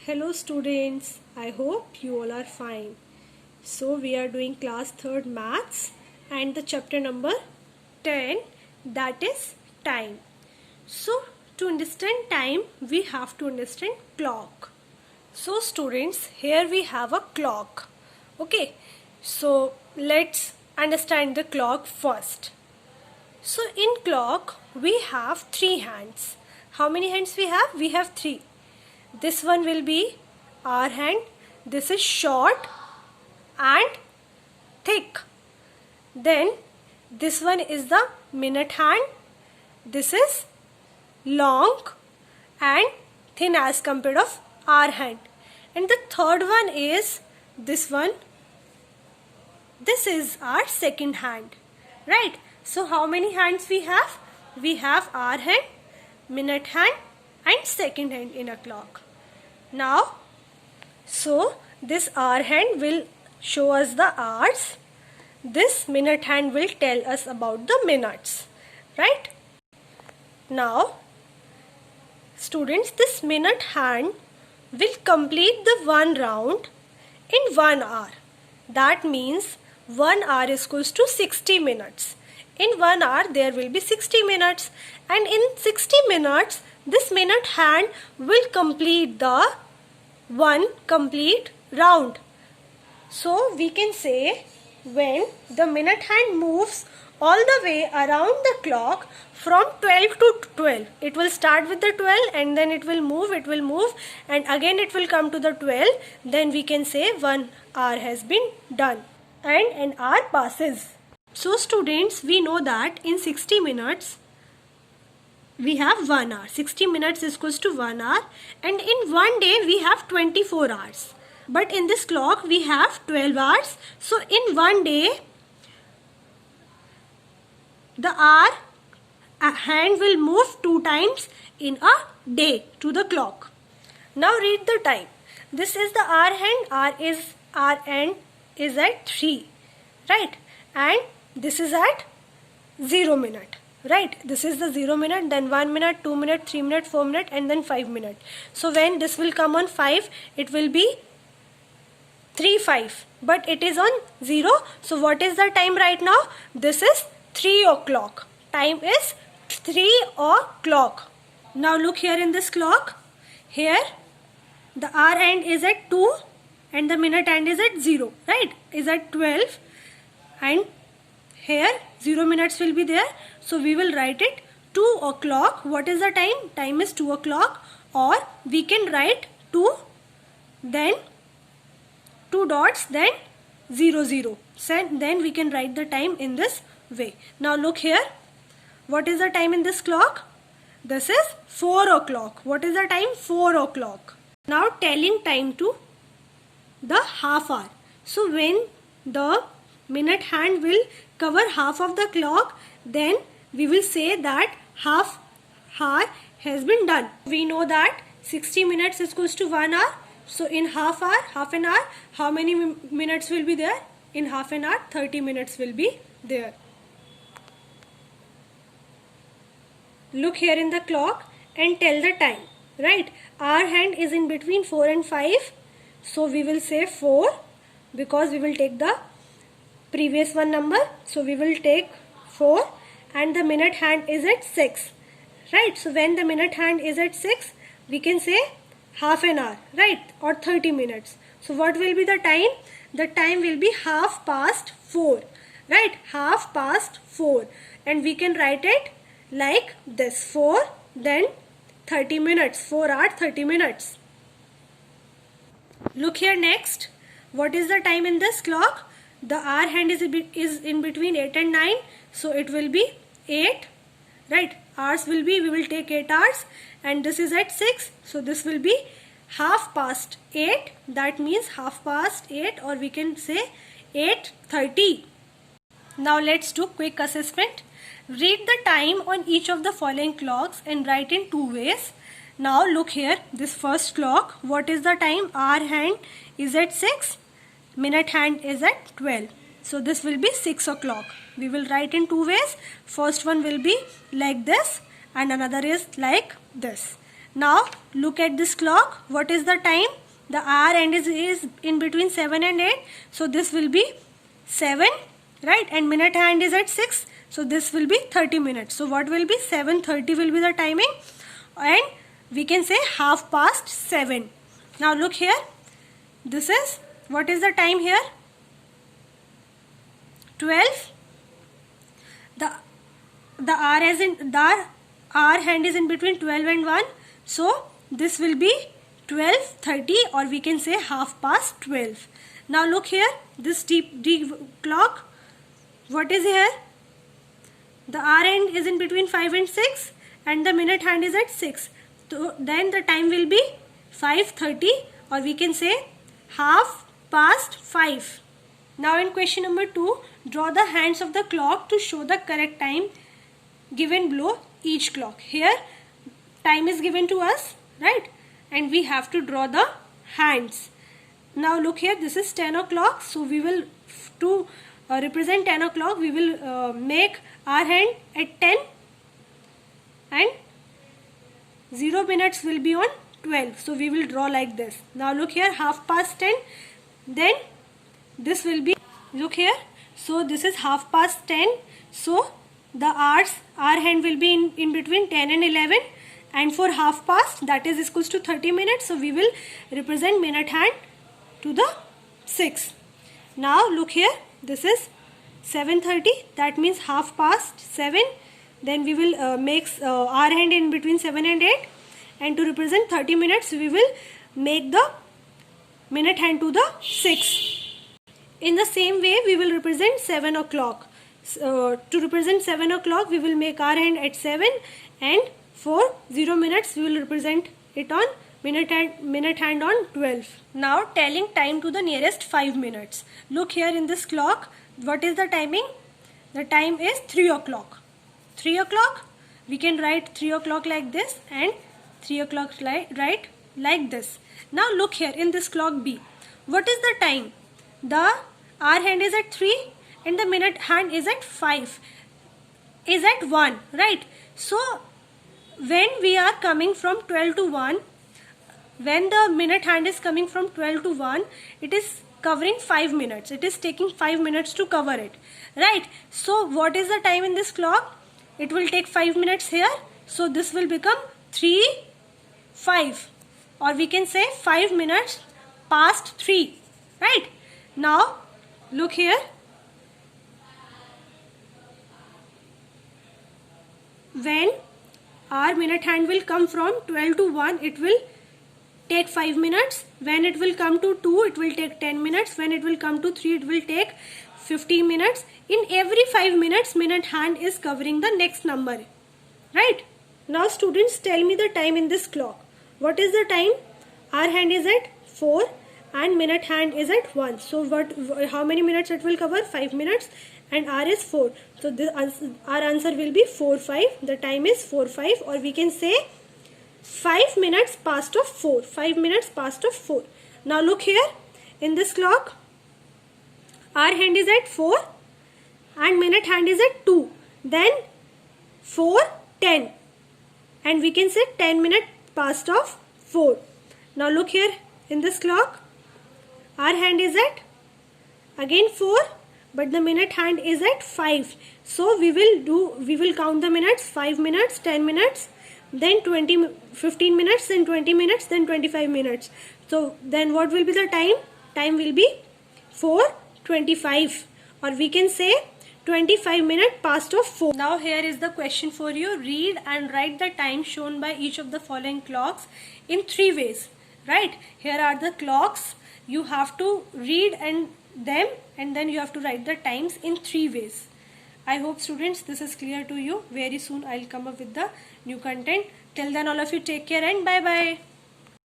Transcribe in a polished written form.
Hello students, I hope you all are fine. So we are doing class 3rd maths and the chapter number 10, that is time. So to understand time we have to understand clock. So students, here we have a clock. Okay, so let's understand the clock first. So in clock we have 3 hands. How many hands we have? We have 3. This one will be hour hand, this is short and thick. Then this one is the minute hand, this is long and thin as compared of hour hand. And the third one is this one, this is our second hand, right? So how many hands we have? We have hour hand, minute hand and second hand in a clock. Now, so this hour hand will show us the hours. This minute hand will tell us about the minutes, right? Now, students, this minute hand will complete the one round in 1 hour. That means 1 hour is equals to 60 minutes. In 1 hour there will be 60 minutes and in 60 minutes this minute hand will complete the one complete round. So we can say when the minute hand moves all the way around the clock from 12 to 12. It will start with the 12 and then it will move and again it will come to the 12. Then we can say 1 hour has been done and an hour passes. So students, we know that in 60 minutes we have 1 hour. 60 minutes is equals to 1 hour and in one day we have 24 hours. But in this clock we have 12 hours. So in one day the hour hand will move 2 times in a day to the clock. Now read the time. This is the hour hand. Hour end is at 3, right? And this is at 0 minute, right? This is the 0 minute, then 1 minute, 2 minute, 3 minute, 4 minute and then 5 minute. So when this will come on 5, it will be 3:05, but it is on 0. So what is the time right now? This is 3 o'clock. Time is 3 o'clock. Now look here in this clock. Here the hour end is at 2 and the minute end is at 0, right? Is at 12 and here 0 minutes will be there. So we will write it 2 o'clock. What is the time? Time is 2 o'clock, or we can write 2 then 2 dots then 0 0. So then we can write the time in this way. Now look here. What is the time in this clock? This is 4 o'clock. What is the time? 4 o'clock. Now telling time to the half hour. So when the minute hand will cover half of the clock, then we will say that half hour has been done. We know that 60 minutes is equals to 1 hour. So in half an hour, how many minutes will be there? In half an hour, 30 minutes will be there. Look here in the clock and tell the time, right? Our hand is in between 4 and 5. So we will say 4 because we will take the previous one number. So we will take 4 and the minute hand is at 6, right? So when the minute hand is at 6, we can say half an hour, right? Or 30 minutes. So what will be the time? The time will be 4:30, right? 4:30, and we can write it like this: 4 then 30 minutes, 4 hours 30 minutes. Look here next. What is the time in this clock? The hour hand is in between 8 and 9. So it will be 8, right? Hours will be, we will take 8 hours and this is at 6. So this will be 8:30. That means 8:30, or we can say 8:30. Now let's do quick assessment. Read the time on each of the following clocks and write in 2 ways. Now look here, this first clock, what is the time? Hour hand is at 6, minute hand is at 12. So this will be 6 o'clock. We will write in 2 ways. First one will be like this and another is like this. Now look at this clock. What is the time? The hour end is in between 7 and 8. So this will be 7, right? And minute hand is at 6. So this will be 30 minutes. So what will be? 7:30 will be the timing. And we can say 7:30. Now look here. This is, what is the time here? 12. The hour hand is in between 12 and 1. So this will be 12:30, or we can say 12:30. Now look here, this D clock, what is here? The hour end is in between 5 and 6 and the minute hand is at 6. So then the time will be 5:30, or we can say 5:30. Now in question number 2, draw the hands of the clock to show the correct time given below each clock. Here time is given to us, right? And we have to draw the hands. Now look here, this is 10 o'clock. So we will, to represent 10 o'clock, we will make our hand at 10 and 0 minutes will be on 12. So we will draw like this. Now look here, 10:30. Then this will be, look here, so this is 10:30. So the hour hand will be in between 10 and 11. And for half past, that is equals to 30 minutes. So we will represent minute hand to the 6. Now look here, this is 7:30. That means 7:30. Then we will make our hand in between 7 and 8. And to represent 30 minutes, we will make the minute hand to the 6. In the same way, we will represent 7 o'clock. To represent 7 o'clock, we will make our hand at 7, and for 0 minutes, we will represent it on minute hand on 12. Now telling time to the nearest 5 minutes. Look here in this clock. What is the timing? The time is 3 o'clock. 3 o'clock, we can write 3 o'clock like this, and 3 o'clock write like this. Now look here in this clock B. What is the time? The hour hand is at 3 and the minute hand is at 5. Is at 1, right? So when we are coming from 12 to 1, when the minute hand is coming from 12 to 1, it is covering 5 minutes. It is taking 5 minutes to cover it, right? So what is the time in this clock? It will take 5 minutes here. So this will become 3:05, or we can say 5 minutes past 3, right? Now look here. When our minute hand will come from 12 to 1, it will take 5 minutes. When it will come to 2, it will take 10 minutes. When it will come to 3, it will take 15 minutes. In every 5 minutes, minute hand is covering the next number, right? Now students, tell me the time in this clock. What is the time? Our hand is at 4 and minute hand is at 1. So how many minutes it will cover? 5 minutes, and R is 4. So our answer will be 4:05. The time is 4:05, or we can say 5 minutes past of 4. 5 minutes past of 4. Now look here in this clock. Our hand is at 4 and minute hand is at 2. Then 4:10, and we can say 10 minutes past of 4. Now look here in this clock. Our hand is at again 4, but the minute hand is at 5. So we will count the minutes: 5 minutes, 10 minutes, then 15 minutes, then 20 minutes, then 25 minutes. So then what will be the time? Time will be 4:25, or we can say 25 minutes past of 4. Now here is the question for you. Read and write the time shown by each of the following clocks in 3 ways. Right? Here are the clocks. You have to read them, and then you have to write the times in 3 ways. I hope students this is clear to you. Very soon I'll come up with the new content. Till then all of you take care and bye bye.